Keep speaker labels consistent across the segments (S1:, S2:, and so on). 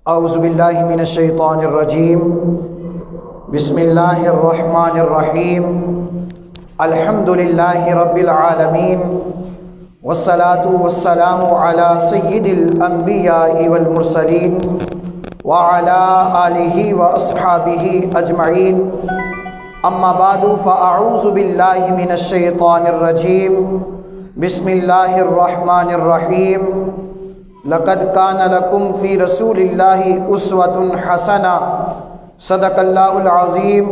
S1: اعوذ باللہ من الشیطان الرجیم بسم اللہ الرحمن الرحیم الحمد للہ رب العالمین والصلاة والسلام علی سید الانبیاء والمرسلین وعلی آلہ واصحابہ اجمعین اما بعد فاعوذ باللہ من الشیطان الرجیم بسم اللہ الرحمن الرحیم لقد کان لکم فی رسول اللہ اسوۃ حسنہ صدق اللہ العظیم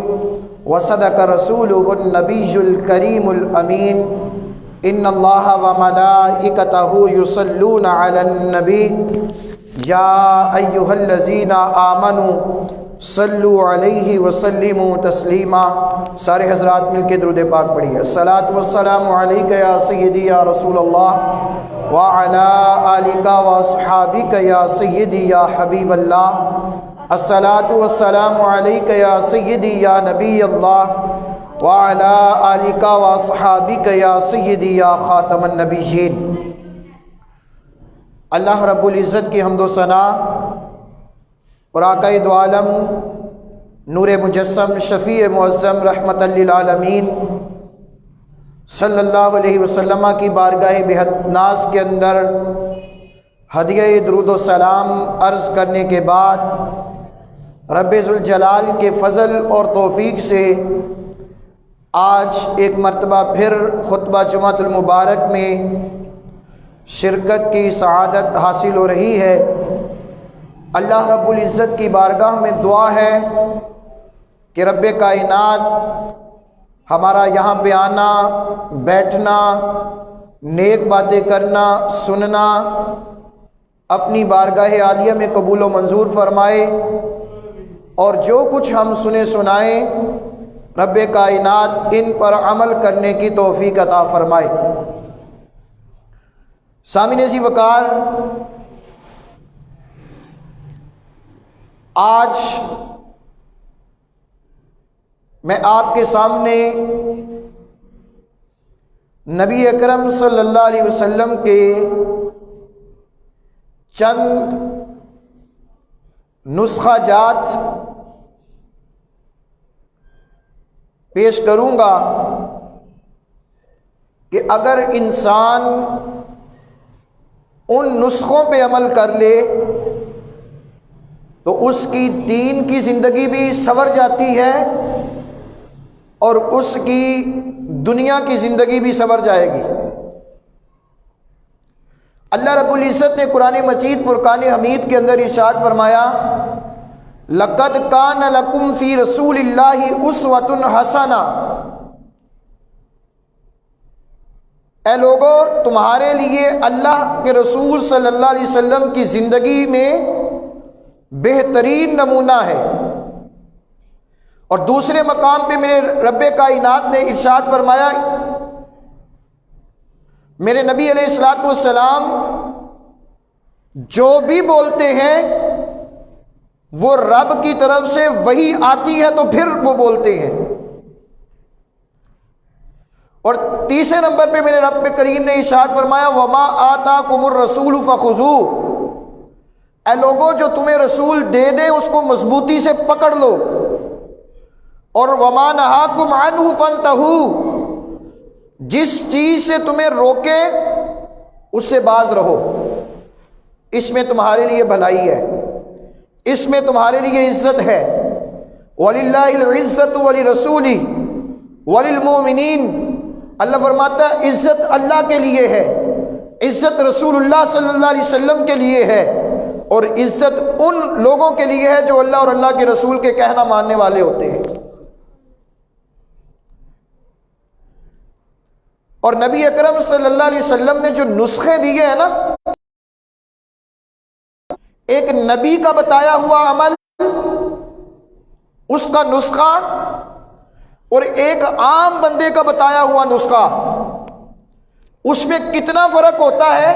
S1: وصدق رسولہ النبی الکریم الامین ان اللہ وملائکتہ یصلون علی النبی یا ایہا الذین آمنوا صلوا علیہ وسلموا تسلیما۔ سارے حضرات مل کے درود پاک پڑھیے۔ الصلاۃ والسلام علیک یا سیدی یا رسول اللہ وعلی آلک واصحابک یا سیدی یا حبیب اللہ۔ الصلاۃ والسلام علیک یا سیدی یا نبی اللہ وعلی آلک واصحابک یا سیدی یا خاتم النبیین۔ اللہ رب العزت کی حمد و ثنا اور آقا دو عالم نور مجسم شفیع معظم رحمت للعالمین صلی اللہ علیہ وسلم کی بارگاہ بحد ناز کے اندر ہدیہ درود و سلام عرض کرنے کے بعد رب ذوالجلال کے فضل اور توفیق سے آج ایک مرتبہ پھر خطبہ جمعۃ المبارک میں شرکت کی سعادت حاصل ہو رہی ہے۔ اللہ رب العزت کی بارگاہ میں دعا ہے کہ رب کائنات ہمارا یہاں پہ آنا، بیٹھنا، نیک باتیں کرنا، سننا اپنی بارگاہ عالیہ میں قبول و منظور فرمائے، اور جو کچھ ہم سنے سنائیں رب کائنات ان پر عمل کرنے کی توفیق عطا فرمائے۔ سامعین ذی وقار، آج میں آپ کے سامنے نبی اکرم صلی اللہ علیہ وسلم کے چند نسخہ جات پیش کروں گا کہ اگر انسان ان نسخوں پہ عمل کر لے تو اس کی دین کی زندگی بھی سنور جاتی ہے اور اس کی دنیا کی زندگی بھی سنور جائے گی۔ اللہ رب العزت نے قرآن مجید فرقان حمید کے اندر ارشاد فرمایا، لقد کان لکم فی رسول اللہ اسوۃ حسنہ۔ اے لوگو، تمہارے لیے اللہ کے رسول صلی اللہ علیہ وسلم کی زندگی میں بہترین نمونہ ہے۔ اور دوسرے مقام پہ میرے رب کائنات نے ارشاد فرمایا، میرے نبی علیہ الصلوۃ والسلام جو بھی بولتے ہیں وہ رب کی طرف سے وحی آتی ہے تو پھر وہ بولتے ہیں۔ اور تیسرے نمبر پہ میرے رب کریم نے ارشاد فرمایا، وما آتاکم الرسول فخذوہ۔ اے لوگوں، جو تمہیں رسول دے دیں اس کو مضبوطی سے پکڑ لو، اور وما نہاکم عنہ فانتہوا۔ جس چیز سے تمہیں روکے اس سے باز رہو، اس میں تمہارے لیے بھلائی ہے، اس میں تمہارے لیے عزت ہے۔ وَلِلَّهِ الْعِزَّةُ وَلِرَسُولِهِ وَلِلْمُؤْمِنِينَ۔ اللہ فرماتا ہے عزت اللہ کے لیے ہے، عزت رسول اللہ صلی اللہ علیہ وسلم کے لیے ہے، اور عزت ان لوگوں کے لیے ہے جو اللہ اور اللہ کے رسول کے کہنا ماننے والے ہوتے ہیں۔ اور نبی اکرم صلی اللہ علیہ وسلم نے جو نسخے دیے ہیں نا، ایک نبی کا بتایا ہوا عمل، اس کا نسخہ، اور ایک عام بندے کا بتایا ہوا نسخہ، اس میں کتنا فرق ہوتا ہے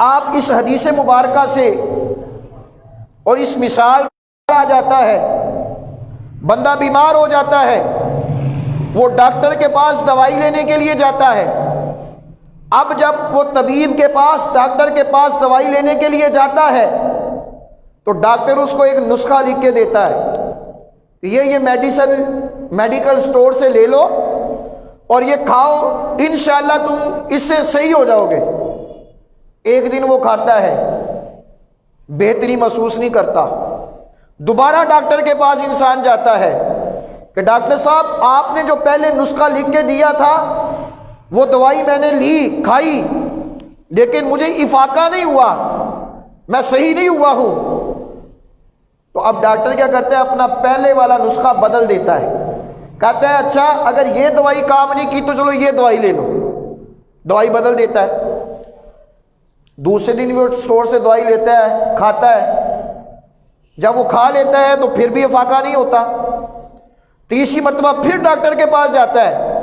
S1: آپ اس حدیث مبارکہ سے اور اس مثال آ جاتا ہے۔ بندہ بیمار ہو جاتا ہے، وہ ڈاکٹر کے پاس دوائی لینے کے لیے جاتا ہے، اب جب وہ طبیب کے پاس، ڈاکٹر کے پاس دوائی لینے کے لیے جاتا ہے تو ڈاکٹر اس کو ایک نسخہ لکھ کے دیتا ہے کہ یہ میڈیکل سٹور سے لے لو اور یہ کھاؤ، انشاءاللہ تم اس سے صحیح ہو جاؤ گے۔ ایک دن وہ کھاتا ہے، بہتری محسوس نہیں کرتا، دوبارہ ڈاکٹر کے پاس انسان جاتا ہے کہ ڈاکٹر صاحب آپ نے جو پہلے نسخہ لکھ کے دیا تھا وہ دوائی میں نے لی، کھائی، لیکن مجھے افاقہ نہیں ہوا، میں صحیح نہیں ہوا ہوں۔ تو اب ڈاکٹر کیا کرتا ہے، اپنا پہلے والا نسخہ بدل دیتا ہے، کہتا ہے اچھا اگر یہ دوائی کام نہیں کی تو چلو یہ دوائی لے لو، دوائی بدل دیتا ہے۔ دوسرے دن وہ اسٹور سے دوائی لیتا ہے، کھاتا ہے، جب وہ کھا لیتا ہے تو پھر بھی افاقہ نہیں ہوتا، تیسری مرتبہ پھر ڈاکٹر کے پاس جاتا ہے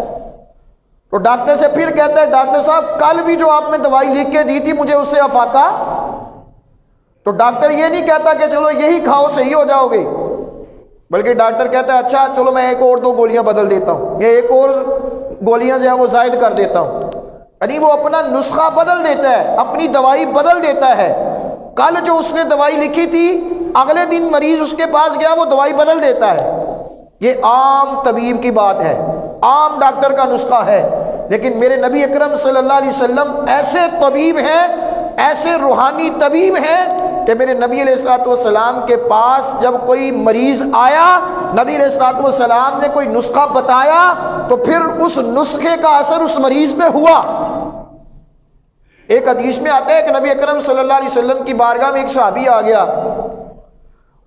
S1: تو ڈاکٹر سے پھر کہتا ہے ڈاکٹر صاحب کل بھی جو آپ نے دوائی لکھ کے دی تھی مجھے اس سے افاقہ۔ تو ڈاکٹر یہ نہیں کہتا کہ چلو یہی کھاؤ صحیح ہو جاؤ گے، بلکہ ڈاکٹر کہتا ہے اچھا چلو میں ایک اور 2 گولیاں بدل دیتا ہوں، یا ایک اور گولیاں جو ہے وہ زائد کر دیتا ہوں، یعنی وہ اپنا نسخہ بدل دیتا ہے، اپنی دوائی بدل دیتا ہے۔ کل جو اس نے دوائی لکھی تھی اگلے دن مریض اس کے پاس گیا وہ دوائی بدل دیتا ہے۔ یہ عام طبیب کی بات ہے، عام ڈاکٹر کا نسخہ ہے، لیکن میرے نبی اکرم صلی اللہ علیہ وسلم ایسے طبیب ہیں، ایسے روحانی طبیب ہیں کہ میرے نبی علیہ الصلوۃ والسلام کے پاس جب کوئی مریض آیا، نبی علیہ الصلوۃ والسلام نے کوئی نسخہ بتایا تو پھر اس نسخے کا اثر اس مریض پہ ہوا۔ ایک حدیث میں آتا ہے کہ نبی اکرم صلی اللہ علیہ وسلم کی بارگاہ میں ایک صحابی آ گیا،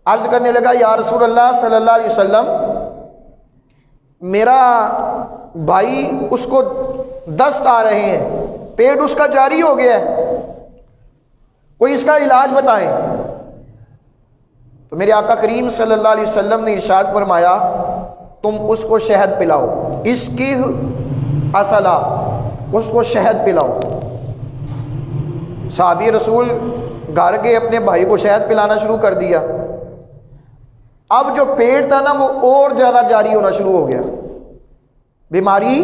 S1: عرض کرنے لگا یا رسول اللہ صلی اللہ علیہ وسلم، میرا بھائی اس کو دست آ رہے ہیں، پیٹ اس کا جاری ہو گیا ہے، کوئی اس کا علاج بتائیں۔ تو میرے آقا کریم صلی اللہ علیہ وسلم نے ارشاد فرمایا تم اس کو شہد پلاؤ، اس کی اصلا، اس کو شہد پلاؤ۔ صحابی رسول گھر کے اپنے بھائی کو شہد پلانا شروع کر دیا۔ اب جو پیٹ تھا نا وہ اور زیادہ جاری ہونا شروع ہو گیا، بیماری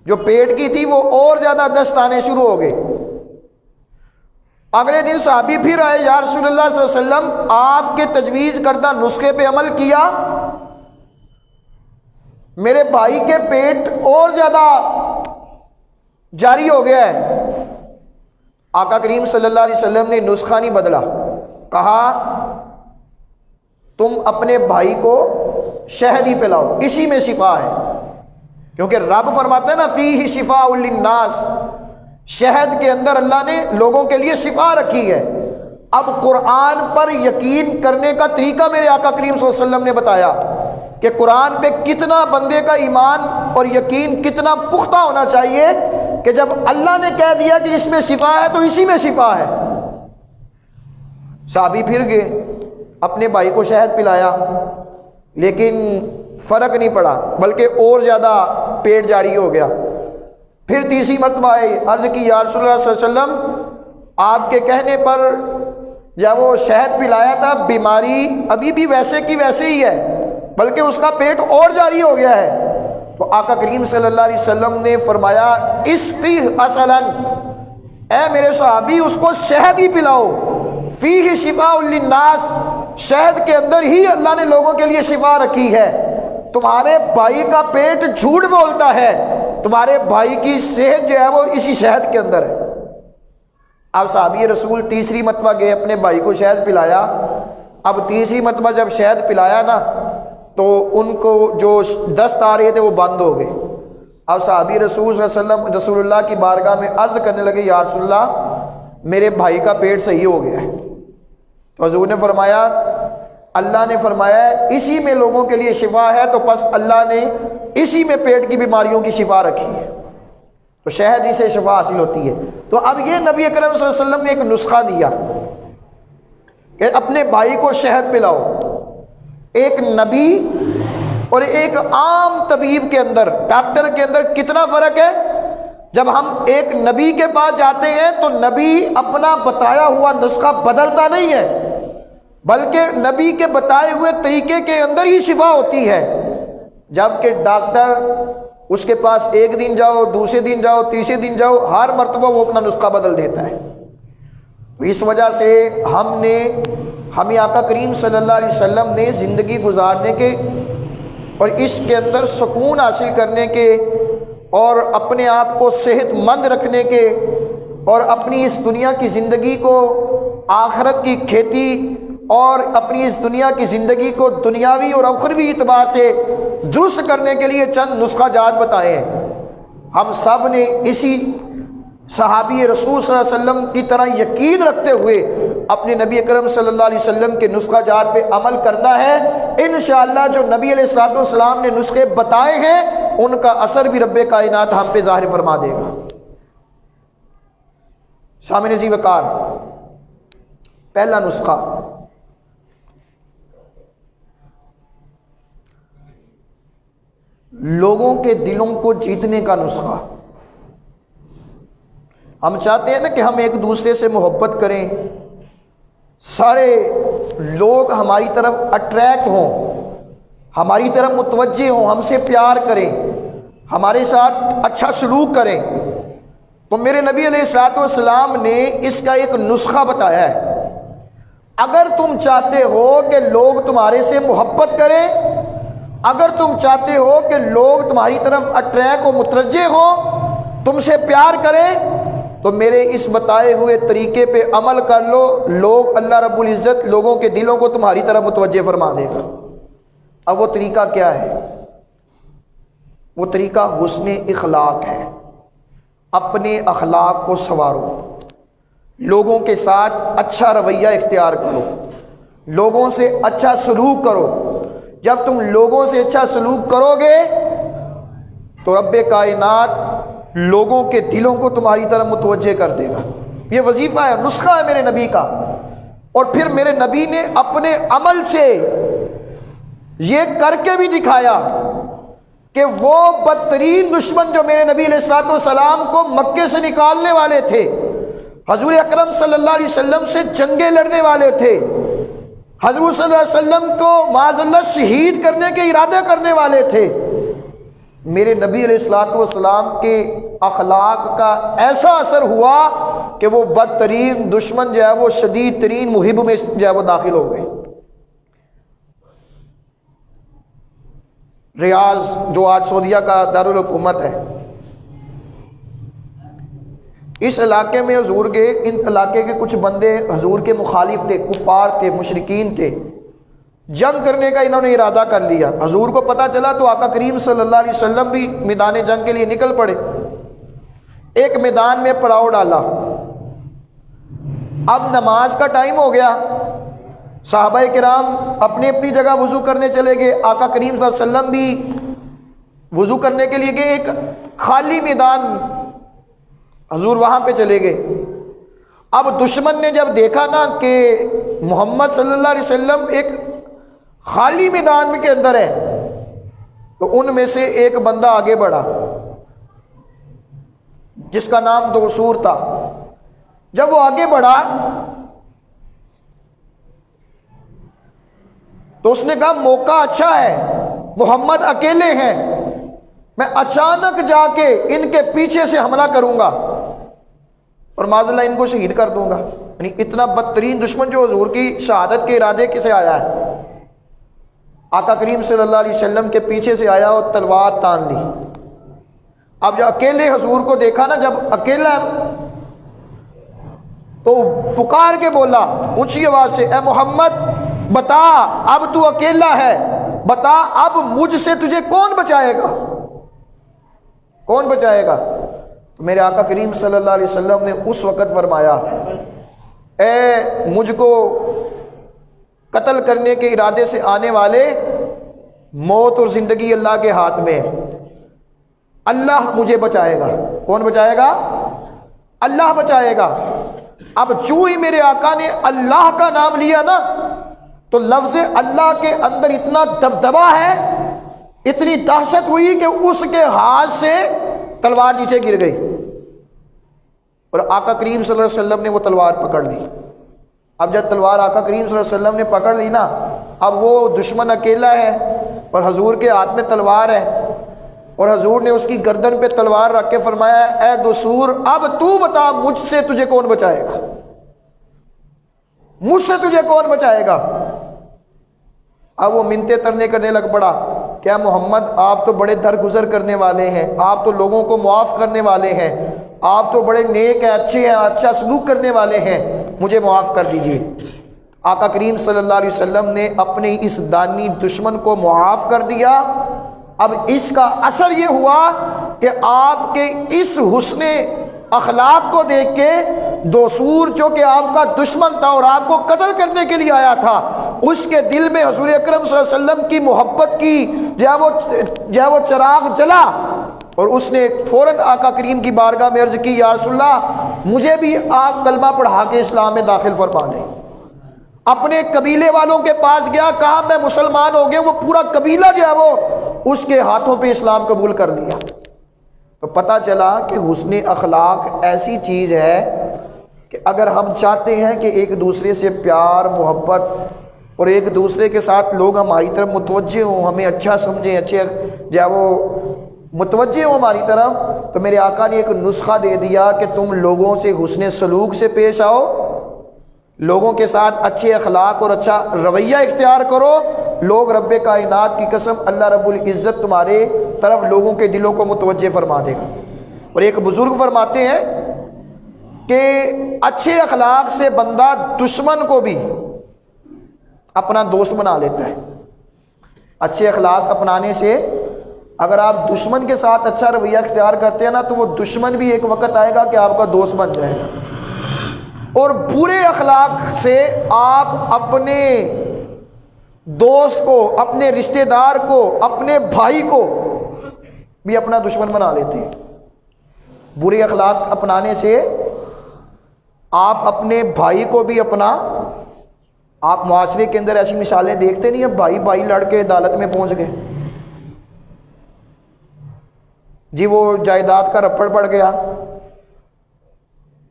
S1: جو پیٹ کی تھی وہ اور زیادہ دست آنے شروع ہو گئے۔ اگلے دن صحابی پھر آئے، یا رسول اللہ صلی اللہ علیہ وسلم آپ کے تجویز کردہ نسخے پہ عمل کیا، میرے بھائی کے پیٹ اور زیادہ جاری ہو گیا ہے۔ آقا کریم صلی اللہ علیہ وسلم نے نسخہ نہیں بدلا، کہا تم اپنے بھائی کو شہد ہی پلاؤ، اسی میں شفا ہے، کیونکہ رب فرماتا ہے نا فیہ شفاء للناس، شہد کے اندر اللہ نے لوگوں کے لیے شفا رکھی ہے۔ اب قرآن پر یقین کرنے کا طریقہ میرے آقا کریم صلی اللہ علیہ وسلم نے بتایا کہ قرآن پہ کتنا بندے کا ایمان اور یقین کتنا پختہ ہونا چاہیے کہ جب اللہ نے کہہ دیا کہ اس میں شفا ہے تو اسی میں شفا ہے۔ صحابی پھر گئے، اپنے بھائی کو شہد پلایا، لیکن فرق نہیں پڑا بلکہ اور زیادہ پیٹ جاری ہو گیا۔ پھر تیسری مرتبہ آئے، عرض کی یا رسول اللہ صلی اللہ علیہ وسلم آپ کے کہنے پر جب وہ شہد پلایا تھا بیماری ابھی بھی ویسے کی ویسے ہی ہے، بلکہ اس کا پیٹ اور جاری ہو گیا ہے۔ تو آقا کریم صلی اللہ علیہ وسلم نے فرمایا اسقہ اصلا، اے میرے صحابی اس کو شہد ہی پلاؤ، فیہ شفاء للناس، شہد کے اندر ہی اللہ نے لوگوں کے لیے شفا رکھی ہے۔ تمہارے بھائی کا پیٹ جھوٹ بولتا ہے، تمہارے بھائی کی صحت جو ہے وہ اسی شہد کے اندر ہے۔ اب صحابی رسول تیسری مرتبہ گئے، اپنے بھائی کو شہد پلایا۔ اب تیسری مرتبہ جب شہد پلایا نا تو ان کو جو دست آ رہے تھے وہ بند ہو گئے۔ اب صحابی رسول صلی اللہ علیہ وسلم رسول اللہ کی بارگاہ میں عرض کرنے لگے یا رسول اللہ میرے بھائی کا پیٹ صحیح ہو گیا ہے۔ تو حضور نے فرمایا اللہ نے فرمایا ہے اسی میں لوگوں کے لیے شفا ہے، تو پس اللہ نے اسی میں پیٹ کی بیماریوں کی شفا رکھی ہے، تو شہد ہی سے شفا حاصل ہوتی ہے۔ تو اب یہ نبی اکرم صلی اللہ علیہ وسلم نے ایک نسخہ دیا کہ اپنے بھائی کو شہد پلاؤ۔ ایک نبی اور ایک عام طبیب کے اندر، ڈاکٹر کے اندر کتنا فرق ہے۔ جب ہم ایک نبی کے پاس جاتے ہیں تو نبی اپنا بتایا ہوا نسخہ بدلتا نہیں ہے، بلکہ نبی کے بتائے ہوئے طریقے کے اندر ہی شفا ہوتی ہے۔ جبکہ ڈاکٹر اس کے پاس ایک دن جاؤ، دوسرے دن جاؤ، تیسرے دن جاؤ، ہر مرتبہ وہ اپنا نسخہ بدل دیتا ہے۔ اس وجہ سے ہم نے ہمیں آقا کریم صلی اللہ علیہ وسلم نے زندگی گزارنے کے اور اس کے اندر سکون حاصل کرنے کے اور اپنے آپ کو صحت مند رکھنے کے اور اپنی اس دنیا کی زندگی کو آخرت کی کھیتی اور اپنی اس دنیا کی زندگی کو دنیاوی اور اخروی اعتبار سے درست کرنے کے لیے چند نسخہ جات بتائے ہیں۔ ہم سب نے اسی صحابی رسول صلی اللہ علیہ وسلم کی طرح یقین رکھتے ہوئے اپنے نبی اکرم صلی اللہ علیہ وسلم کے نسخہ جات پہ عمل کرنا ہے۔ انشاءاللہ جو نبی علیہ الصلوۃ والسلام نے نسخے بتائے ہیں ان کا اثر بھی رب کائنات ہم پہ ظاہر فرما دے گا۔ سامنے ذی وقار، پہلا نسخہ، لوگوں کے دلوں کو جیتنے کا نسخہ۔ ہم چاہتے ہیں نا کہ ہم ایک دوسرے سے محبت کریں، سارے لوگ ہماری طرف اٹریکٹ ہوں، ہماری طرف متوجہ ہوں، ہم سے پیار کریں، ہمارے ساتھ اچھا سلوک کریں۔ تو میرے نبی علیہ الصلوۃ والسلام نے اس کا ایک نسخہ بتایا ہے۔ اگر تم چاہتے ہو کہ لوگ تمہارے سے محبت کریں، اگر تم چاہتے ہو کہ لوگ تمہاری طرف اٹریکٹ و متوجہ ہوں، تم سے پیار کریں، تو میرے اس بتائے ہوئے طریقے پہ عمل کر لو، لوگ اللہ رب العزت لوگوں کے دلوں کو تمہاری طرف متوجہ فرما دے گا۔ اب وہ طریقہ کیا ہے؟ وہ طریقہ حسن اخلاق ہے۔ اپنے اخلاق کو سنوارو، لوگوں کے ساتھ اچھا رویہ اختیار کرو، لوگوں سے اچھا سلوک کرو۔ جب تم لوگوں سے اچھا سلوک کرو گے تو رب کائنات لوگوں کے دلوں کو تمہاری طرف متوجہ کر دے گا۔ یہ وظیفہ ہے، نسخہ ہے میرے نبی کا۔ اور پھر میرے نبی نے اپنے عمل سے یہ کر کے بھی دکھایا کہ وہ بدترین دشمن جو میرے نبی علیہ الصلوۃ والسلام کو مکے سے نکالنے والے تھے، حضور اکرم صلی اللہ علیہ وسلم سے جنگیں لڑنے والے تھے، حضور صلی اللہ علیہ وسلم کو معاذ اللہ شہید کرنے کے ارادے کرنے والے تھے، میرے نبی علیہ الصلوۃ والسلام کے اخلاق کا ایسا اثر ہوا کہ وہ بدترین دشمن جو ہے وہ شدید ترین محب میں جو ہے وہ داخل ہو گئے۔ ریاض جو آج سعودیہ کا دارالحکومت ہے، اس علاقے میں حضور کے، ان علاقے کے کچھ بندے حضور کے مخالف تھے، کفار تھے، مشرکین تھے، جنگ کرنے کا انہوں نے ارادہ کر لیا۔ حضور کو پتہ چلا تو آقا کریم صلی اللہ علیہ وسلم بھی میدان جنگ کے لیے نکل پڑے۔ ایک میدان میں پڑاؤ ڈالا، اب نماز کا ٹائم ہو گیا، صحابہ کرام اپنی اپنی جگہ وضو کرنے چلے گئے، آقا کریم صلی اللہ علیہ وسلم بھی وضو کرنے کے لیے گئے۔ ایک خالی میدان، حضور وہاں پہ چلے گئے۔ اب دشمن نے جب دیکھا نا کہ محمد صلی اللہ علیہ وسلم ایک خالی میدان کے اندر ہے، تو ان میں سے ایک بندہ آگے بڑھا جس کا نام دوسور تھا۔ جب وہ آگے بڑھا تو اس نے کہا موقع اچھا ہے، محمد اکیلے ہیں، میں اچانک جا کے ان کے پیچھے سے حملہ کروں گا اور معاذ اللہ ان کو شہید کر دوں گا۔ یعنی اتنا بدترین دشمن جو حضور کی شہادت کے ارادے سے آیا ہے، آقا کریم صلی اللہ علیہ وسلم کے پیچھے سے آیا اور تلوار تان لی۔ اب جب اکیلے حضور کو دیکھا نا، جب اکیلا تو پکار کے بولا اونچی آواز سے، اے محمد بتا، اب تو اکیلا ہے، بتا اب مجھ سے تجھے کون بچائے گا، کون بچائے گا؟ تو میرے آقا کریم صلی اللہ علیہ وسلم نے اس وقت فرمایا، اے مجھ کو قتل کرنے کے ارادے سے آنے والے، موت اور زندگی اللہ کے ہاتھ میں ہے، اللہ مجھے بچائے گا۔ کون بچائے گا؟ اللہ بچائے گا۔ اب چوں ہی میرے آقا نے اللہ کا نام لیا نا، تو لفظ اللہ کے اندر اتنا دبدبا ہے، اتنی دہشت ہوئی کہ اس کے ہاتھ سے تلوار نیچے گر گئی اور آقا کریم صلی اللہ علیہ وسلم نے وہ تلوار پکڑ لی۔ اب جب تلوار آقا کریم صلی اللہ علیہ وسلم نے پکڑ لی نا، اب وہ دشمن اکیلا ہے اور حضور کے ہاتھ میں تلوار ہے، اور حضور نے اس کی گردن پہ تلوار رکھ کے فرمایا، اے دسور اب تو بتا مجھ سے تجھے کون بچائے گا۔ مجھ سے تجھے کون بچائے گا؟ اب وہ منتیں ترنے کرنے لگ پڑا، کیا محمد آپ تو بڑے درگزر کرنے والے ہیں، آپ تو لوگوں کو معاف کرنے والے ہیں، آپ تو بڑے نیک ہیں، اچھے ہیں، اچھا سلوک کرنے والے ہیں، مجھے معاف کر دیجئے۔ آقا کریم صلی اللہ علیہ وسلم نے اپنے اس دانی دشمن کو معاف کر دیا۔ اب اس کا اثر یہ ہوا کہ آپ کے اس حسن اخلاق کو دیکھ کے دوسور جو کہ آپ کا دشمن تھا اور آپ کو قتل کرنے کے لیے آیا تھا، اس کے دل میں حضور اکرم صلی اللہ علیہ وسلم کی محبت کی جو ہے وہ چراغ جلا، اور اس نے فوراً آقا کریم کی بارگاہ میں عرض کی، یا رسول اللہ مجھے بھی آپ کلمہ پڑھا کے اسلام میں داخل فرما دیں۔ اپنے قبیلے والوں کے پاس گیا، کہا میں مسلمان ہو گیا، وہ پورا قبیلہ جو ہے وہ اس کے ہاتھوں پہ اسلام قبول کر لیا۔ تو پتہ چلا کہ حسن اخلاق ایسی چیز ہے کہ اگر ہم چاہتے ہیں کہ ایک دوسرے سے پیار محبت اور ایک دوسرے کے ساتھ لوگ ہماری طرف متوجہ ہوں، ہمیں اچھا سمجھیں، اچھے جو ہے وہ متوجہ ہوں ہماری طرف، تو میرے آقا نے ایک نسخہ دے دیا کہ تم لوگوں سے حسن سلوک سے پیش آؤ، لوگوں کے ساتھ اچھے اخلاق اور اچھا رویہ اختیار کرو، لوگ رب کائنات کی قسم اللہ رب العزت تمہارے طرف لوگوں کے دلوں کو متوجہ فرما دے گا۔ اور ایک بزرگ فرماتے ہیں کہ اچھے اخلاق سے بندہ دشمن کو بھی اپنا دوست بنا لیتا ہے۔ اچھے اخلاق اپنانے سے اگر آپ دشمن کے ساتھ اچھا رویہ اختیار کرتے ہیں نا، تو وہ دشمن بھی ایک وقت آئے گا کہ آپ کا دوست بن جائے گا۔ اور برے اخلاق سے آپ اپنے دوست کو، اپنے رشتہ دار کو، اپنے بھائی کو بھی اپنا دشمن بنا لیتے ہیں۔ برے اخلاق اپنانے سے آپ اپنے بھائی کو بھی اپنا، آپ معاشرے کے اندر ایسی مثالیں دیکھتے نہیں ہیں، بھائی بھائی لڑ کے عدالت میں پہنچ گئے، جی وہ جائیداد کا رپڑ پڑ گیا۔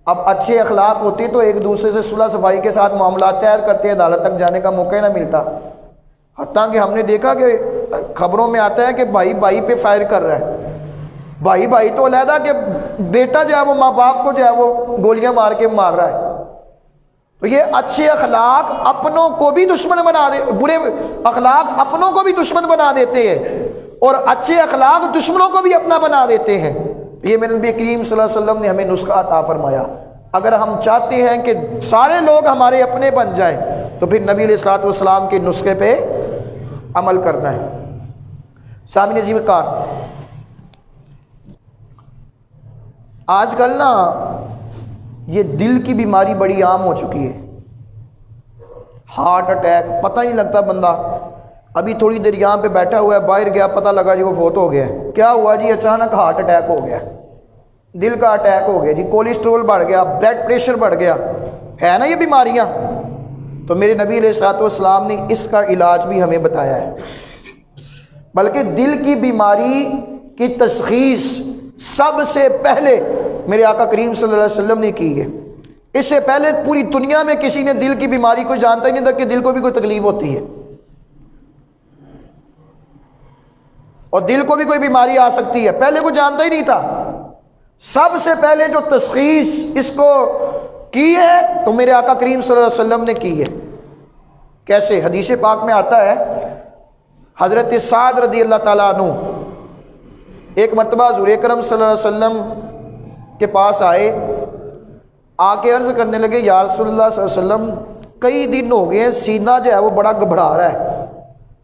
S1: اب اچھے اخلاق ہوتے تو ایک دوسرے سے صلح صفائی کے ساتھ معاملات طے کرتے، عدالت تک جانے کا موقع نہ ملتا۔ حتیٰ کہ ہم نے دیکھا کہ خبروں میں آتا ہے کہ بھائی بھائی پہ فائر کر رہا ہے، بھائی بھائی تو علیحدہ کہ بیٹا جو ہے وہ ماں باپ کو جو ہے وہ گولیاں مار کے مار رہا ہے۔ تو یہ اچھے اخلاق اپنوں کو بھی دشمن بنا دے، برے اخلاق اپنوں کو بھی دشمن بنا دیتے ہیں، اور اچھے اخلاق دشمنوں کو بھی اپنا بنا دیتے ہیں۔ یہ میرے نبی کریم صلی اللہ علیہ وسلم نے ہمیں نسخہ عطا فرمایا۔ اگر ہم چاہتے ہیں کہ سارے لوگ ہمارے اپنے بن جائیں تو پھر نبی علیہ الصلوۃ والسلام کے نسخے پہ عمل کرنا ہے۔ سامعین عزیز وقار، آج کل نا یہ دل کی بیماری بڑی عام ہو چکی ہے، ہارٹ اٹیک، پتہ ہی نہیں لگتا بندہ ابھی تھوڑی دیر یہاں پہ بیٹھا ہوا ہے، باہر گیا پتہ لگا جی وہ فوت ہو گیا ہے۔ کیا ہوا جی؟ اچانک ہارٹ اٹیک ہو گیا، دل کا اٹیک ہو گیا جی، کولیسٹرول بڑھ گیا، بلڈ پریشر بڑھ گیا، ہے نا یہ بیماریاں۔ تو میرے نبی علیہ الصلوۃ والسلام نے اس کا علاج بھی ہمیں بتایا ہے، بلکہ دل کی بیماری کی تشخیص سب سے پہلے میرے آقا کریم صلی اللہ علیہ وسلم نے کی ہے۔ اس سے پہلے پوری دنیا میں کسی نے دل کی بیماری کو جانتا ہی نہیں تھا کہ دل کو بھی کوئی تکلیف ہوتی ہے اور دل کو بھی کوئی بیماری آ سکتی ہے، پہلے کوئی جانتا ہی نہیں تھا۔ سب سے پہلے جو تشخیص اس کو کی ہے تو میرے آقا کریم صلی اللہ علیہ وسلم نے کی ہے۔ کیسے؟ حدیث پاک میں آتا ہے، حضرت سعد رضی اللہ تعالیٰ عنہ ایک مرتبہ حضور اکرم صلی اللہ علیہ وسلم کے پاس آئے، آ کے عرض کرنے لگے، یا رسول اللہ صلی اللہ علیہ وسلم کئی دن ہو گئے ہیں، سینہ جو ہے وہ بڑا گھبرا رہا ہے،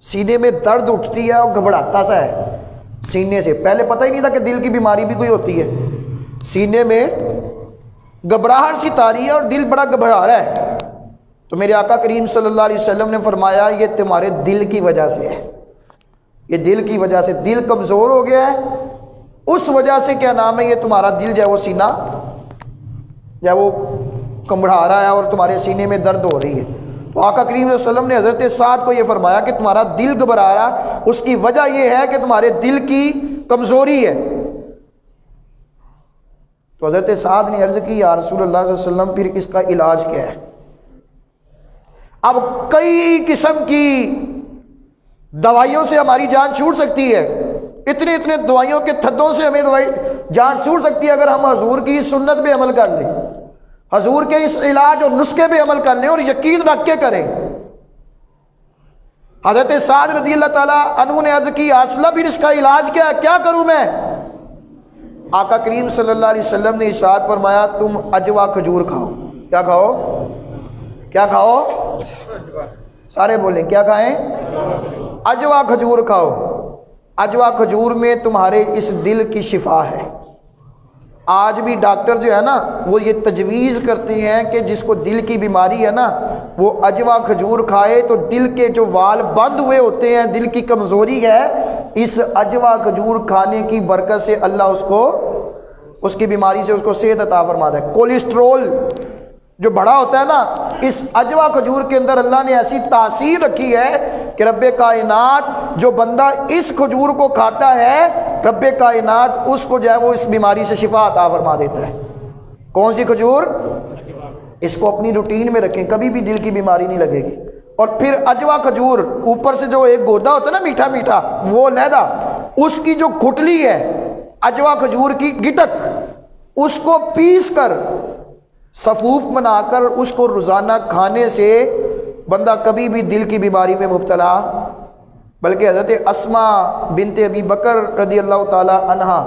S1: سینے میں درد اٹھتی ہے اور گھبراتا سا ہے سینے سے۔ پہلے پتہ ہی نہیں تھا کہ دل کی بیماری بھی کوئی ہوتی ہے، سینے میں گھبراہٹ سی تاری ہے اور دل بڑا گھبرا رہا ہے۔ تو میرے آقا کریم صلی اللہ علیہ وسلم نے فرمایا یہ تمہارے دل کی وجہ سے ہے، یہ دل کی وجہ سے، دل کمزور ہو گیا ہے، اس وجہ سے کیا نام ہے یہ تمہارا دل جو ہے وہ سینہ جو ہے وہ کمبڑا رہا ہے اور تمہارے سینے میں درد ہو رہی ہے۔ تو آقا کریم صلی اللہ علیہ وسلم نے حضرت سعد کو یہ فرمایا کہ تمہارا دل گھبرا رہا، اس کی وجہ یہ ہے کہ تمہارے دل کی کمزوری ہے۔ تو حضرت سعد نے عرض کی، یا رسول اللہ صلی اللہ علیہ وسلم پھر اس کا علاج کیا ہے؟ اب کئی قسم کی دوائیوں سے ہماری جان چھوٹ سکتی ہے، اتنے دوائیوں کے تھدوں سے ہمیں جان چھوٹ سکتی ہے اگر ہم حضور کی سنت پہ عمل کر لیں۔ حضور کے اس علاج اور نسخے پہ عمل کر لیں اور یقین رکھ کے کریں۔ حضرت سعد رضی اللہ تعالیٰ عنہ نے عرض کی، یا رسول اللہ پھر اس کا علاج کیا ہے، کیا کروں میں؟ آقا کریم صلی اللہ علیہ وسلم نے ارشاد فرمایا، تم اجوا کھجور کھاؤ۔ کیا کھاؤ؟ کیا کھاؤ؟ سارے بولیں کیا کھائیں؟ اجوا کھجور کھاؤ۔ اجوا کھجور میں تمہارے اس دل کی شفا ہے۔ آج بھی ڈاکٹر جو ہے نا وہ یہ تجویز کرتے ہیں کہ جس کو دل کی بیماری ہے نا وہ اجوا کھجور کھائے تو دل کے جو وال بند ہوئے ہوتے ہیں، دل کی کمزوری ہے، اس اجوا کھجور کھانے کی برکت سے اللہ اس کو اس کی بیماری سے اس کو صحت عطا فرماتا ہے۔ کولیسٹرول جو بڑا ہوتا ہے نا، اس اجوا کھجور کے اندر اللہ نے ایسی تاثیر رکھی ہے کہ رب کائنات جو بندہ اس کھجور کو کھاتا ہے، رب کائنات اس کو جو ہے وہ اس بیماری سے شفا عطا فرما دیتا ہے۔ کون سی کھجور؟ اس کو اپنی روٹین میں رکھیں، کبھی بھی دل کی بیماری نہیں لگے گی۔ اور پھر اجوا کھجور اوپر سے جو ایک گودا ہوتا ہے نا میٹھا میٹھا، وہ علیحدہ، اس کی جو گٹلی ہے اجوا کھجور کی گٹک، اس کو پیس کر صفوف بنا کر اس کو روزانہ کھانے سے بندہ کبھی بھی دل کی بیماری میں مبتلا، بلکہ حضرت اسما بنت ابی بکر رضی اللہ تعالی عنہا،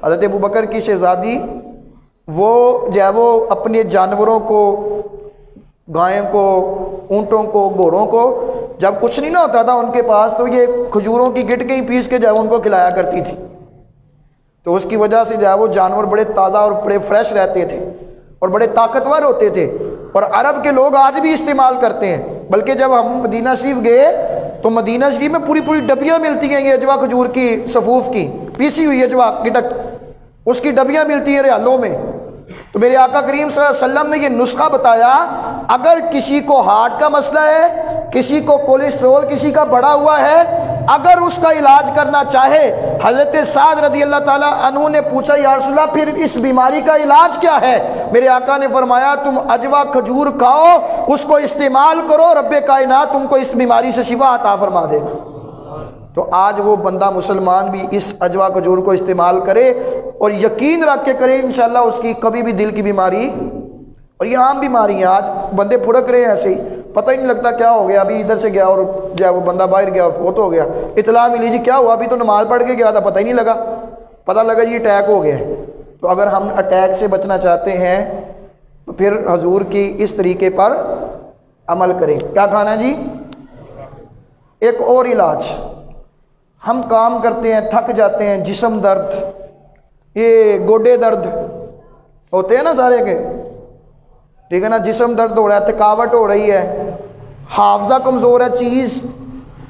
S1: حضرت ابو بکر کی شہزادی، وہ جو ہے وہ اپنے جانوروں کو، گائیں کو، اونٹوں کو، گھوڑوں کو، جب کچھ نہیں نہ ہوتا تھا ان کے پاس تو یہ کھجوروں کی گٹکیں ہی پیس کے جو ہے ان کو کھلایا کرتی تھی۔ تو اس کی وجہ سے جو ہے وہ جانور بڑے تازہ اور بڑے فریش رہتے تھے اور بڑے طاقتور ہوتے تھے، اور عرب کے لوگ آج بھی استعمال کرتے ہیں۔ بلکہ جب ہم مدینہ شریف گئے تو مدینہ شریف میں پوری پوری ڈبیاں ملتی ہیں یہ اجوا کھجور کی، صفوف کی پیسی ہوئی اجوا گٹک، اس کی ڈبیاں ملتی ہیں ریالوں میں۔ تو میرے آقا کریم صلی اللہ علیہ وسلم نے یہ نسخہ بتایا، اگر کسی کو ہارٹ کا مسئلہ ہے، کسی کو کولیسٹرول کسی کا بڑھا ہوا ہے، اگر اس کا علاج کرنا چاہے، حضرت سعد رضی اللہ تعالیٰ عنہ نے پوچھا یا رسول اللہ پھر اس بیماری کا علاج کیا ہے؟ میرے آقا نے فرمایا تم اجوا کھجور کھاؤ، اس کو استعمال کرو، رب کائنات تم کو اس بیماری سے شفا عطا فرما دے گا۔ تو آج وہ بندہ مسلمان بھی اس اجوا کھجور کو استعمال کرے اور یقین رکھ کے کرے، انشاءاللہ اس کی کبھی بھی دل کی بیماری، اور یہ عام بیماری ہے، آج بندے پھڑک رہے ہیں ایسے ہی، پتہ ہی نہیں لگتا کیا ہو گیا، ابھی ادھر سے گیا اور جو ہے وہ بندہ باہر گیا اور فوت ہو گیا، اطلاع ملی جی کیا ہوا، ابھی تو نماز پڑھ کے گیا تھا، پتہ ہی نہیں لگا، پتہ لگا جی اٹیک ہو گیا ہے۔ تو اگر ہم اٹیک سے بچنا چاہتے ہیں تو پھر حضور کی اس طریقے پر عمل کریں۔ کیا کھانا ہے جی؟ ایک اور علاج، ہم کام کرتے ہیں تھک جاتے ہیں، جسم درد، یہ گوڈے درد ہوتے ہیں نا سارے کے، ٹھیک ہے نا، جسم درد ہو رہا ہے، تھکاوٹ ہو رہی ہے، حافظہ کمزور ہے، چیز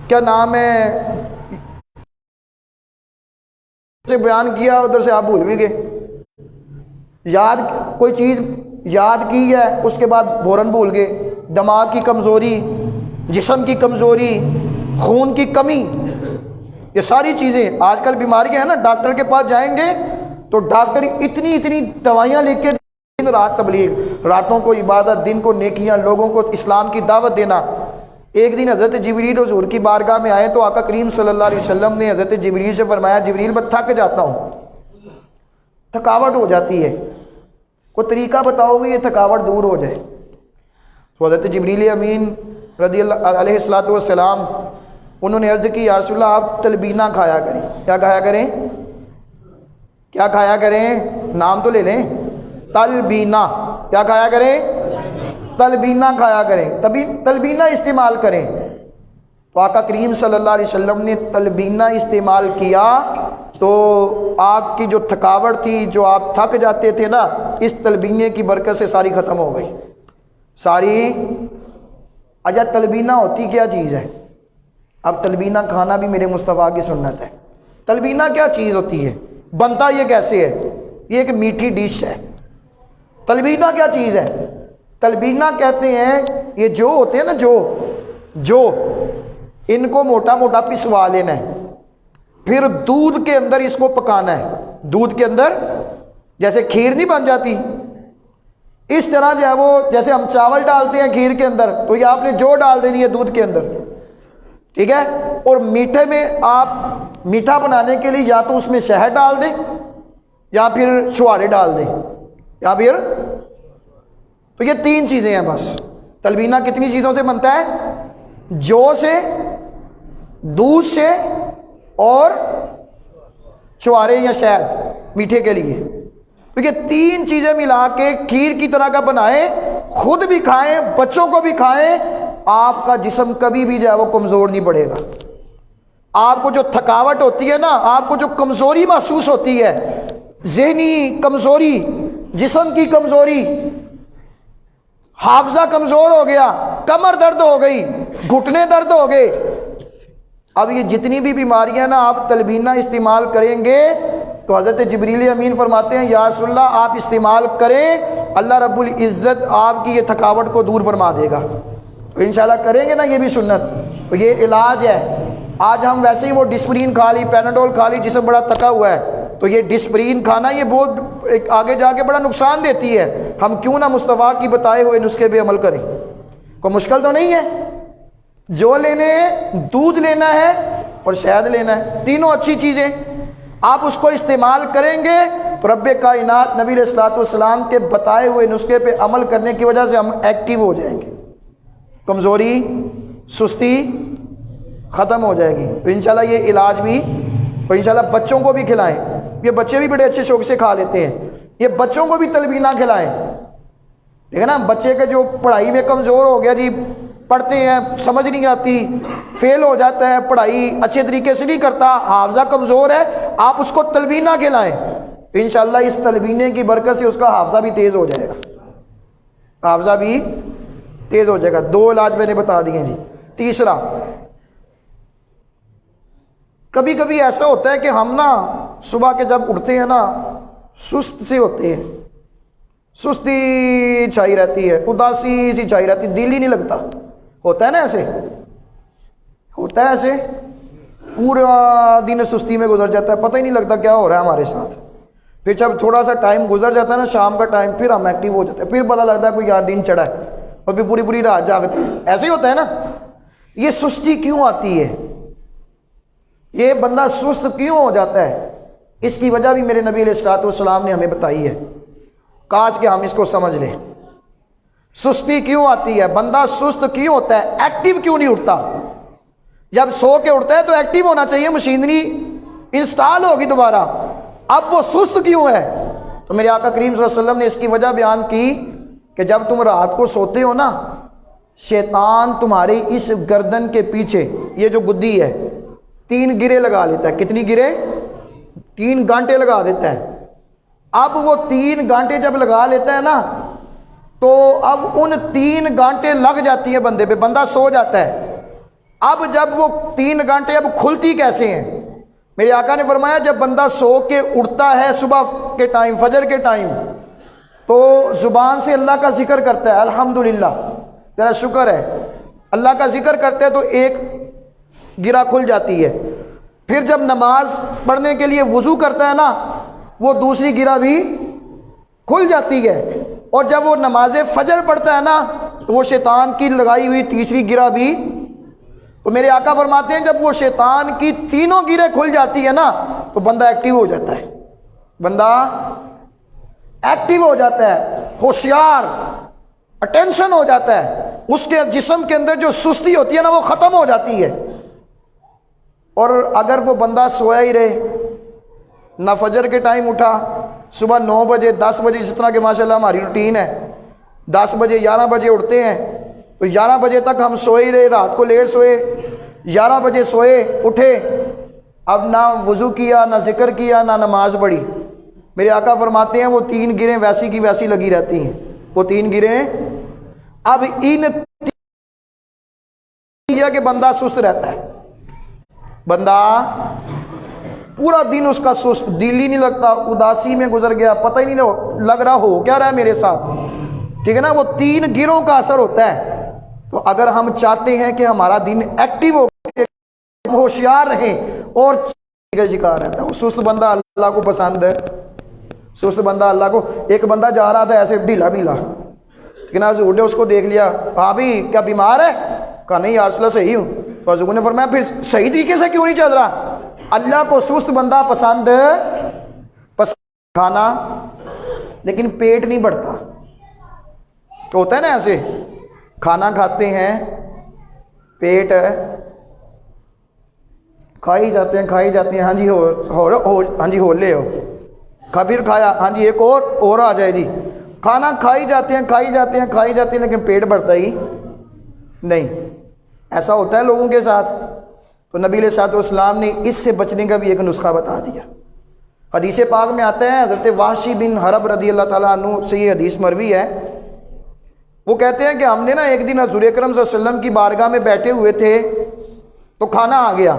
S1: کیا نام ہے سے بیان کیا ادھر سے آپ بھول بھی گئے، یاد کوئی چیز یاد کی ہے اس کے بعد فوراً بھول گئے، دماغ کی کمزوری، جسم کی کمزوری، خون کی کمی، یہ ساری چیزیں آج کل بیماریاں ہیں نا، ڈاکٹر کے پاس جائیں گے تو ڈاکٹر اتنی دوائیاں لکھ کے دن رات تبلیغ، راتوں کو عبادت، دن کو نیکیاں، لوگوں کو اسلام کی دعوت دینا۔ ایک دن حضرت جبریل حضور کی بارگاہ میں آئے تو آقا کریم صلی اللہ علیہ وسلم نے حضرت جبریل سے فرمایا جبریل میں تھک جاتا ہوں، تھکاوٹ ہو جاتی ہے، کوئی طریقہ بتاؤ گے یہ تھکاوٹ دور ہو جائے؟ تو حضرت جبریل امین رضی اللہ علیہ الصلوۃ والسلام انہوں نے عرض کی یا رسول اللہ آپ تلبینہ کھایا کریں۔ کیا کھایا کریں؟ کیا کھایا کریں؟ نام تو لے لیں، تلبینہ۔ کیا کھایا کریں؟ تلبینہ کھایا کریں، تلبینہ استعمال کریں۔ تو آقا کریم صلی اللہ علیہ وسلم نے تلبینہ استعمال کیا تو آپ کی جو تھکاوٹ تھی، جو آپ تھک جاتے تھے نا، اس تلبینے کی برکت سے ساری ختم ہو گئی، ساری۔ اچھا تلبینہ ہوتی کیا چیز ہے؟ اب تلبینہ کھانا بھی میرے مصطفیٰ کی سنت ہے۔ تلبینہ کیا چیز ہوتی ہے؟ بنتا یہ کیسے ہے؟ یہ ایک میٹھی ڈش ہے۔ تلبینہ کیا چیز ہے؟ تلبینہ کہتے ہیں یہ جو ہوتے ہیں نا، جو ان کو موٹا موٹا پسوا لینا ہے، پھر دودھ کے اندر اس کو پکانا ہے، دودھ کے اندر جیسے کھیر نہیں بن جاتی اس طرح جو ہے وہ، جیسے ہم چاول ڈالتے ہیں کھیر کے اندر تو یہ آپ نے جو ڈال دینی ہے دودھ کے اندر، ٹھیک ہے۔ اور میٹھے میں آپ میٹھا بنانے کے لیے یا تو اس میں شہد ڈال دیں یا پھر چھوارے ڈال دیں یا پھر تو یہ تین چیزیں ہیں بس. تلبینہ کتنی چیزوں سے بنتا ہے؟ جو سے، دودھ سے اور چوارے یا شہد میٹھے کے لیے. تو یہ تین چیزیں ملا کے کھیر کی طرح کا بنائیں، خود بھی کھائیں، بچوں کو بھی کھائیں. آپ کا جسم کبھی بھی جو ہے وہ کمزور نہیں پڑے گا. آپ کو جو تھکاوٹ ہوتی ہے نا، آپ کو جو کمزوری محسوس ہوتی ہے، ذہنی کمزوری، جسم کی کمزوری، حافظہ کمزور ہو گیا، کمر درد ہو گئی، گھٹنے درد ہو گئے، اب یہ جتنی بھی بیماریاں نا آپ تلبینہ استعمال کریں گے تو حضرت جبریل امین فرماتے ہیں یا رسول اللہ آپ استعمال کریں، اللہ رب العزت آپ کی یہ تھکاوٹ کو دور فرما دے گا. تو انشاءاللہ کریں گے نا یہ بھی سنت. تو یہ علاج ہے. آج ہم ویسے ہی وہ ڈسپرین کھا لی، پیناڈول کھا لی، جسم بڑا تھکا ہوا ہے، تو یہ ڈسپرین کھانا یہ بہت آگے جا کے بڑا نقصان دیتی ہے. ہم کیوں نہ مصطفیٰ کی بتائے ہوئے نسخے پہ عمل کریں؟ کوئی مشکل تو نہیں ہے. جو لینے ہیں، دودھ لینا ہے اور شہد لینا ہے، تینوں اچھی چیزیں. آپ اس کو استعمال کریں گے تو رب کائنات نبی علیہ الصلوۃ والسلام کے بتائے ہوئے نسخے پہ عمل کرنے کی وجہ سے ہم ایکٹیو ہو جائیں گے، کمزوری، سستی ختم ہو جائے گی. تو انشاءاللہ یہ علاج بھی، اور انشاءاللہ بچوں کو بھی کھلائیں. یہ بچے بھی بڑے اچھے شوق سے کھا لیتے ہیں. یہ بچوں کو بھی تلبینہ کھلائیں. ٹھیک ہے نا. بچے کے جو پڑھائی میں کمزور ہو گیا جی، پڑھتے ہیں سمجھ نہیں آتی، فیل ہو جاتا ہے، پڑھائی اچھے طریقے سے نہیں کرتا، حافظہ کمزور ہے، آپ اس کو تلبینہ کھلائیں. انشاءاللہ اس تلبینے کی برکت سے اس کا حافظہ بھی تیز ہو جائے گا. حافظہ بھی تیز ہو جائے گا. دو علاج میں نے بتا دیے جی. تیسرا، کبھی کبھی ایسا ہوتا ہے کہ ہم نا صبح کے جب اٹھتے ہیں نا سست سے ہوتے ہیں، سستی چھائی رہتی ہے، اداسی سی چھائی رہتی ہے، دل ہی نہیں لگتا. ہوتا ہے نا ایسے؟ ہوتا ہے ایسے؟ پورا دن سستی میں گزر جاتا ہے، پتہ ہی نہیں لگتا کیا ہو رہا ہے ہمارے ساتھ. پھر جب تھوڑا سا ٹائم گزر جاتا ہے نا، شام کا ٹائم، پھر ہم ایکٹیو ہو جاتے ہیں، پھر پتہ لگتا ہے کوئی یار دن چڑھا ہے، اور پھر پوری پوری رات جاگتے ہیں. ایسے ہی ہوتا ہے نا. یہ سستی کیوں آتی ہے؟ یہ بندہ سست کیوں ہو جاتا ہے؟ اس کی وجہ بھی میرے نبی علیہ الصلوۃ والسلام نے ہمیں بتائی ہے. کاش کہ ہم اس کو سمجھ لیں. سستی کیوں آتی ہے؟ بندہ سست کیوں ہوتا ہے؟ ایکٹیو کیوں نہیں اٹھتا؟ جب سو کے اٹھتا ہے تو ایکٹیو ہونا چاہیے، مشینری انسٹال ہوگی دوبارہ. اب وہ سست کیوں ہے؟ تو میرے آقا کریم صلی اللہ علیہ وسلم نے اس کی وجہ بیان کی کہ جب تم رات کو سوتے ہو نا، شیطان تمہاری اس گردن کے پیچھے، یہ جو گدی ہے، 3 گرے لگا لیتا ہے. کتنی گرے؟ 3 گانٹے لگا دیتا ہے. اب وہ 3 گانٹے جب لگا لیتا ہے نا، تو اب ان 3 گانٹے لگ جاتی ہیں بندے پہ، بندہ سو جاتا ہے. اب جب وہ 3 گانٹے اب کھلتی کیسے ہیں؟ میرے آقا نے فرمایا جب بندہ سو کے اٹھتا ہے صبح کے ٹائم، فجر کے ٹائم، تو زبان سے اللہ کا ذکر کرتا ہے، الحمدللہ تیرا شکر ہے، اللہ کا ذکر کرتا ہے تو ایک گرہ کھل جاتی ہے. پھر جب نماز پڑھنے کے لیے وضو کرتا ہے نا، وہ دوسری گرہ بھی کھل جاتی ہے. اور جب وہ نماز فجر پڑھتا ہے نا، تو وہ شیطان کی لگائی ہوئی تیسری گرہ بھی. تو میرے آقا فرماتے ہیں جب وہ شیطان کی تینوں گرہیں کھل جاتی ہے نا، تو بندہ ایکٹیو ہو جاتا ہے. بندہ ایکٹیو ہو جاتا ہے، ہوشیار، اٹینشن ہو جاتا ہے. اس کے جسم کے اندر جو سستی ہوتی ہے نا، وہ ختم ہو جاتی ہے. اور اگر وہ بندہ سویا ہی رہے، نہ فجر کے ٹائم اٹھا، صبح 9 بجے 10 بجے، جس طرح کہ ماشاءاللہ ہماری روٹین ہے، 10 بجے 11 بجے اٹھتے ہیں، تو 11 بجے تک ہم سوئے ہی رہے، رات کو لیٹ سوئے، 11 بجے سوئے اٹھے، اب نہ وضو کیا، نہ ذکر کیا، نہ نماز پڑھی. میرے آقا فرماتے ہیں وہ 3 گرہیں ویسی کی ویسی لگی رہتی ہیں. وہ 3 گرہیں اب ان کہ بندہ سست رہتا ہے. بندہ پورا دن اس کا سست، دل ہی نہیں لگتا، اداسی میں گزر گیا، پتہ ہی نہیں لگ رہا ہو کیا رہا ہے میرے ساتھ. ٹھیک ہے نا. وہ 3 گروں کا اثر ہوتا ہے. تو اگر ہم چاہتے ہیں کہ ہمارا دن ایکٹیو ہو، ہوشیار رہیں اور کا شکار رہتا ہے، وہ سست بندہ اللہ کو پسند ہے. سست بندہ اللہ کو، ایک بندہ جا رہا تھا ایسے ڈھیلا ڈھیلا، لیکن آج اٹھے اس کو دیکھ لیا، بھابھی کیا بیمار ہے؟ کہا نہیں یا رسول اللہ صحیح ہوں. تو حضور نے فرمایا پھر صحیح طریقے سے کیوں نہیں چل رہا؟ اللہ کو سست بندہ پسند کھانا، لیکن پیٹ نہیں بڑھتا. تو ہوتا ہے نا ایسے کھانا کھاتے ہیں، پیٹ کھائی جاتے ہیں، ہاں جی ہاں جی ہو لے ہو، پھر کھایا، ہاں جی ایک اور آ جائے جی، کھانا کھائی جاتے ہیں لیکن پیٹ بھرتا ہی نہیں۔ ایسا ہوتا ہے لوگوں کے ساتھ۔ تو نبی علیہ الصلوۃ والسلام نے اس سے بچنے کا بھی ایک نسخہ بتا دیا۔ حدیث پاک میں آتا ہے، حضرت وحشی بن حرب رضی اللہ تعالیٰ عنہ سے یہ حدیث مروی ہے، وہ کہتے ہیں کہ ہم نے نا ایک دن حضور اکرم صلی اللہ علیہ وسلم کی بارگاہ میں بیٹھے ہوئے تھے تو کھانا آ گیا،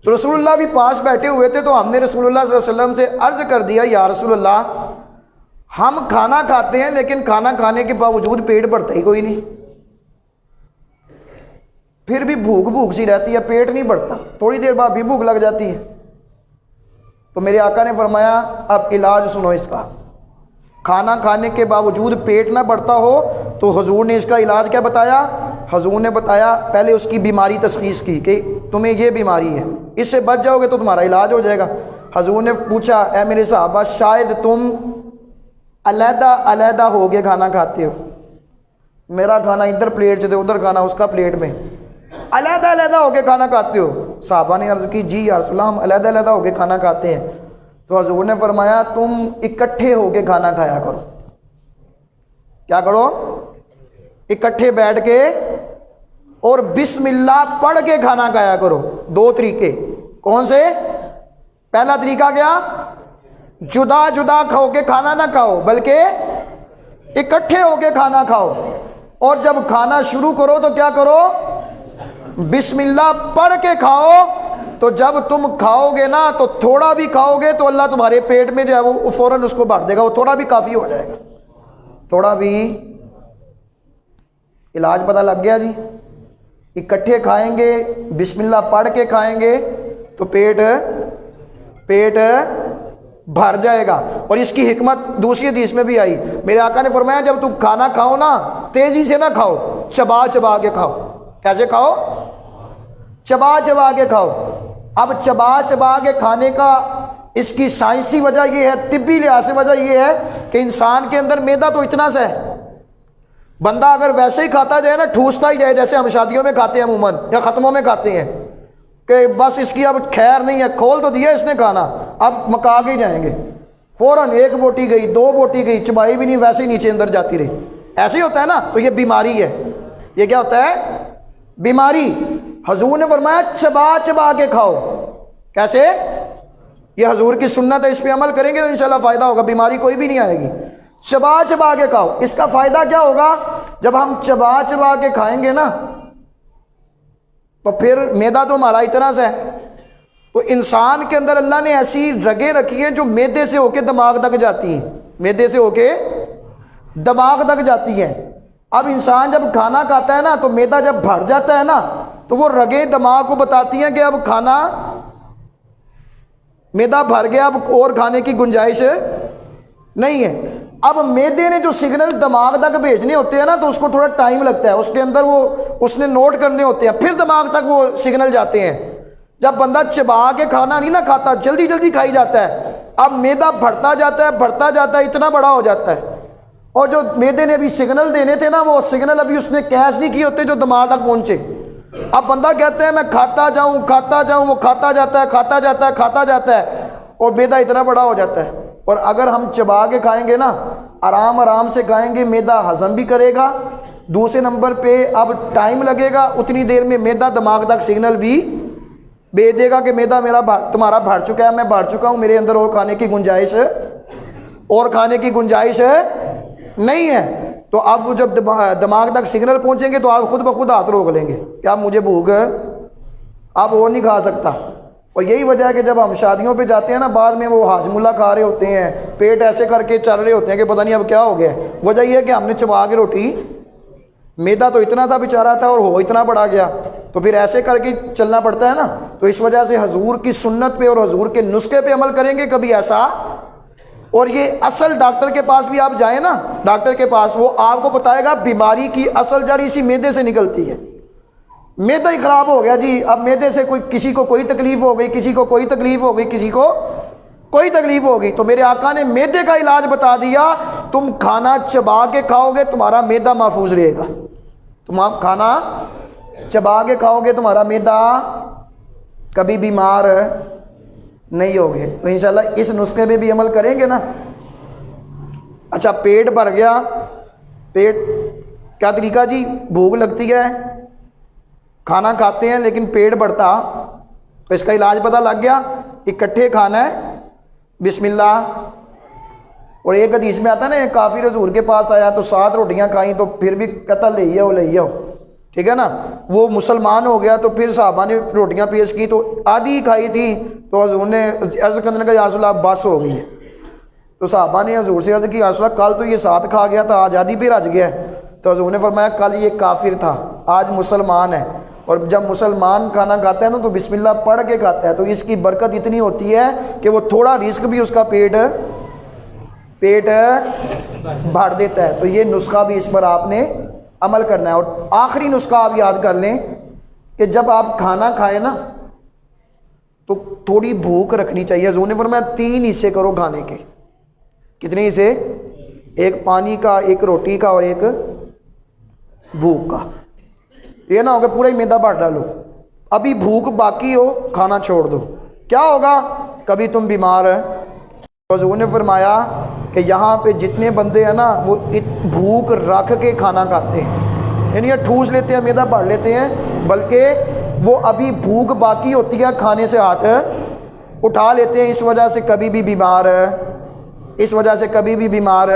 S1: تو رسول اللہ بھی پاس بیٹھے ہوئے تھے، تو ہم نے رسول اللہ صلی اللہ علیہ وسلم سے عرض کر دیا، یا رسول اللہ ہم کھانا کھاتے ہیں لیکن کھانا کھانے کے باوجود پیٹ بھرتا ہی کوئی نہیں، پھر بھی بھوک سی رہتی ہے، پیٹ نہیں بھرتا، تھوڑی دیر بعد بھی بھوک لگ جاتی ہے۔ تو میرے آقا نے فرمایا اب علاج سنو اس کا، کھانا کھانے کے باوجود پیٹ نہ بڑھتا ہو تو حضور نے اس کا علاج کیا بتایا؟ حضور نے بتایا پہلے اس کی بیماری تشخیص کی کہ تمہیں یہ بیماری ہے، اس سے بچ جاؤ گے تو تمہارا علاج ہو جائے گا۔ حضور نے پوچھا اے میرے صحابہ شاید تم علیحدہ ہو کے کھانا کھاتے ہو، میرا کھانا ادھر پلیٹ سے ادھر کھانا اس کا پلیٹ میں، علیحدہ ہو کے کھانا کھاتے ہو؟ صحابہ نے عرض کی جی یا رسول اللہ ہم علیحدہ ہو کے کھانا کھاتے ہیں۔ تو حضور نے فرمایا تم اکٹھے ہو کے کھانا کھایا کرو۔ کیا کرو؟ اکٹھے بیٹھ کے اور بسم اللہ پڑھ کے کھانا کھایا کرو۔ دو طریقے، کون سے؟ پہلا طریقہ کیا؟ جدا جدا کھاؤ کے کھانا نہ کھاؤ بلکہ اکٹھے ہو کے کھانا کھاؤ، اور جب کھانا شروع کرو تو کیا کرو؟ بسم اللہ پڑھ کے کھاؤ۔ تو جب تم کھاؤ گے نا تو تھوڑا بھی کھاؤ گے تو اللہ تمہارے پیٹ میں جو ہے وہ فوراً اس کو بھر دے گا، وہ تھوڑا بھی کافی ہو جائے گا، تھوڑا بھی۔ علاج پتہ لگ گیا جی، اکٹھے کھائیں گے، بسم اللہ پڑھ کے کھائیں گے تو پیٹ بھر جائے گا۔ اور اس کی حکمت دوسری حدیث میں بھی آئی، میرے آقا نے فرمایا جب تم کھانا کھاؤ نا تیزی سے نہ کھاؤ، چبا چبا کے کھاؤ۔ کیسے کھاؤ؟ چبا چبا کے کھاؤ۔ اب چبا کے کھانے کا اس کی سائنسی وجہ یہ ہے، طبی لحاظ سے وجہ یہ ہے کہ انسان کے اندر معدہ تو اتنا سا ہے، بندہ اگر ویسے ہی کھاتا جائے نا، ٹھوستا ہی جائے، جیسے ہم شادیوں میں کھاتے ہیں عموماً یا ختموں میں کھاتے ہیں کہ بس اس کی اب خیر نہیں ہے، کھول تو دیا اس نے کھانا، اب مکا کے جائیں گے، فوراً ایک بوٹی گئی، دو بوٹی گئی، چبائی بھی نہیں، ویسے ہی نیچے اندر جاتی رہی، ایسے ہی ہوتا ہے نا۔ تو یہ بیماری ہے، یہ کیا ہوتا ہے؟ بیماری۔ حضور نے فرمایا چبا چبا کے کھاؤ۔ کیسے؟ یہ حضور کی سنت ہے، اس پہ عمل کریں گے تو انشاءاللہ فائدہ ہوگا، بیماری کوئی بھی نہیں آئے گی۔ چبا چبا کے کھاؤ۔ اس کا فائدہ کیا ہوگا؟ جب ہم چبا چبا کے کھائیں گے نا تو پھر معدہ تو ہمارا اتنا سا ہے، تو انسان کے اندر اللہ نے ایسی رگیں رکھی ہیں جو معدے سے ہو کے دماغ تک جاتی ہیں، معدے سے ہو کے دماغ تک جاتی ہیں۔ اب انسان جب کھانا کھاتا ہے نا تو معدہ جب بھر جاتا ہے نا تو وہ رگیں دماغ کو بتاتی ہیں کہ اب کھانا، معدہ بھر گیا، اب اور کھانے کی گنجائش نہیں ہے۔ اب معدے نے جو سگنل دماغ تک بھیجنے ہوتے ہیں نا تو اس کو تھوڑا ٹائم لگتا ہے، اس کے اندر وہ اس نے نوٹ کرنے ہوتے ہیں، پھر دماغ تک وہ سگنل جاتے ہیں۔ جب بندہ چبا کے کھانا نہیں نہ کھاتا، جلدی جلدی کھائی جاتا ہے، اب معدہ بڑھتا جاتا ہے، اتنا بڑا ہو جاتا ہے، اور جو معدے نے ابھی سگنل دینے تھے نا وہ سگنل ابھی اس نے کیچ نہیں کیے ہوتے جو دماغ تک پہنچے۔ اب بندہ کہتا ہے میں کھاتا جاؤں، وہ کھاتا جاتا ہے اور معدہ اتنا بڑا ہو جاتا ہے۔ اور اگر ہم چبا کے کھائیں گے نا، آرام سے کھائیں گے، معدہ ہضم بھی کرے گا، دوسرے نمبر پہ اب ٹائم لگے گا، اتنی دیر میں معدہ دماغ تک سگنل بھی بھیج دے گا کہ معدہ میرا تمہارا بھر چکا ہے، میں بھر چکا ہوں، میرے اندر اور کھانے کی گنجائش نہیں ہے۔ تو اب وہ جب دماغ تک سگنل پہنچیں گے تو آپ خود بخود ہاتھ روک لیں گے کہ اب مجھے بھوک ہے، اب اور نہیں کھا سکتا۔ اور یہی وجہ ہے کہ جب ہم شادیوں پہ جاتے ہیں نا، بعد میں وہ حاجم اللہ کھا رہے ہوتے ہیں، پیٹ ایسے کر کے چل رہے ہوتے ہیں کہ پتہ نہیں اب کیا ہو گیا ہے۔ وجہ یہ ہے کہ ہم نے چبا کے روٹی، میدا تو اتنا تھا بیچارہ تھا اور ہو اتنا بڑا گیا، تو پھر ایسے کر کے چلنا پڑتا ہے نا۔ تو اس وجہ سے حضور کی سنت پہ اور حضور کے نسخے پہ عمل کریں گے کبھی ایسا۔ اور یہ اصل ڈاکٹر کے پاس بھی آپ جائیں نا، ڈاکٹر کے پاس، وہ آپ کو بتائے گا بیماری کی اصل جڑ اسی معدے سے نکلتی ہے۔ معدہ ہی خراب ہو گیا جی، اب معدے سے کسی کو کوئی تکلیف ہو گئی، کسی کو کوئی تکلیف ہو گئی، کسی کو کوئی تکلیف ہوگی تو میرے آقا نے میدے کا علاج بتا دیا، تم کھانا چبا کے کھاؤ گے تمہارا میدا محفوظ رہے گا، تم آپ کھانا چبا کے کھاؤ گے تمہارا میدا کبھی بیمار نہیں ہوگے۔ تو انشاءاللہ اس نسخے پہ بھی عمل کریں گے نا۔ اچھا پیٹ بھر گیا، پیٹ کیا طریقہ جی؟ بھوک لگتی ہے، کھانا کھاتے ہیں لیکن پیٹ بڑھتا، تو اس کا علاج پتہ لگ گیا، اکٹھے کھانا ہے بسم اللہ۔ اور ایک حدیث میں آتا ہے نا، ایک کافر حضور کے پاس آیا تو 7 روٹیاں کھائیں تو پھر بھی قتل لے آؤ، ٹھیک ہے نا، وہ مسلمان ہو گیا تو پھر صحابہ نے روٹیاں پیش کی تو آدھی ہی کھائی تھی، تو حضور نے عرض کرنے کا یا رسول اللہ بس ہو گئی ہے، تو صحابہ نے حضور سے عرض کی یا رسول اللہ کل تو یہ 7 کھا گیا تھا، آج آدھی پہ رج گیا ہے، تو حضور نے فرمایا کل یہ کافر تھا آج مسلمان ہے، اور جب مسلمان کھانا کھاتا ہے نا تو بسم اللہ پڑھ کے کھاتا ہے، تو اس کی برکت اتنی ہوتی ہے کہ وہ تھوڑا رزق بھی اس کا پیٹ بھر دیتا ہے۔ تو یہ نسخہ بھی اس پر آپ نے عمل کرنا ہے۔ اور آخری نسخہ آپ یاد کر لیں کہ جب آپ کھانا کھائیں نا تو تھوڑی بھوک رکھنی چاہیے۔ حضور نے فرمایا 3 حصے کرو کھانے کے۔ کتنے حصے؟ ایک پانی کا، ایک روٹی کا، اور ایک بھوک کا۔ یہ نہ ہوگا پورا ہی میدا بھر ڈالو، ابھی بھوک باقی ہو کھانا چھوڑ دو، کیا ہوگا؟ کبھی تم بیمار ہے۔ حضور نے فرمایا کہ یہاں پہ جتنے بندے ہیں نا وہ بھوک رکھ کے کھانا کھاتے ہیں، یعنی یہ ٹھوس لیتے ہیں، میدا بھر لیتے ہیں، بلکہ وہ ابھی بھوک باقی ہوتی ہے کھانے سے ہاتھ اٹھا لیتے ہیں، اس وجہ سے کبھی بھی بیمار